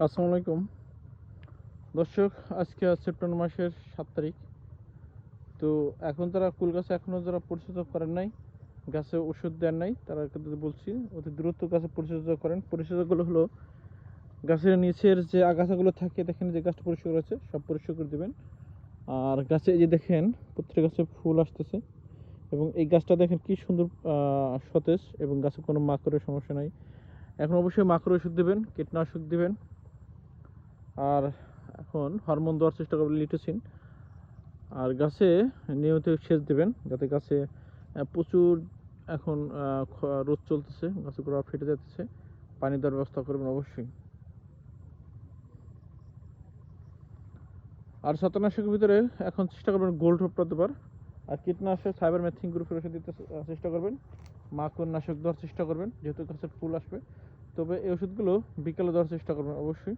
আসসালামু আলাইকুম দর্শক। আজকে সেপ্টেম্বর মাসের 7 তারিখ। তো এখন তারা কুল গাছে এখনও যারা পরিচর্যা করেন নাই, গাছে ওষুধ দেন নাই, তারা কিন্তু বলছি অতি দ্রুত গাছে পরিচর্যা করেন। পরিচর্যাগুলো হলো গাছের নিচের যে আগাছাগুলো থাকে, দেখেন যে গাছটা পরিষ্কার আছে সব পরিষ্কার করে দেবেন। আর গাছে এই যে দেখেন প্রত্যেক গাছে ফুল আসতেছে, এবং এই গাছটা দেখেন কি সুন্দর সতেজ, এবং গাছে কোনো মাকড়ের সমস্যা নাই। এখন অবশ্যই মাকড় ওষুধ দেবেন, কীটনাশক দেবেন। আর এখন হরমোন দেওয়ার চেষ্টা করবেন, লিটোসিন। আর গাছে নিয়মিত সেচ দেবেন, যাতে গাছে প্রচুর এখন রোদ চলতেছে, গাছের গোড়া ফেটে যাচ্ছে, পানি দেওয়ার ব্যবস্থা করবেন অবশ্যই। আর ছত্রাকনাশকের ভিতরে এখন চেষ্টা করবেন গোল্ড প্রতিবার। আর কীটনাশক সাইবারমেথ্রিন গ্রুপের ওষুধ দিতে চেষ্টা করবেন। মাকড় নাশক দেওয়ার চেষ্টা করবেন, যেহেতু গাছের ফুল আসবে। তবে এই ওষুধগুলো বিকালে দেওয়ার চেষ্টা করবেন অবশ্যই।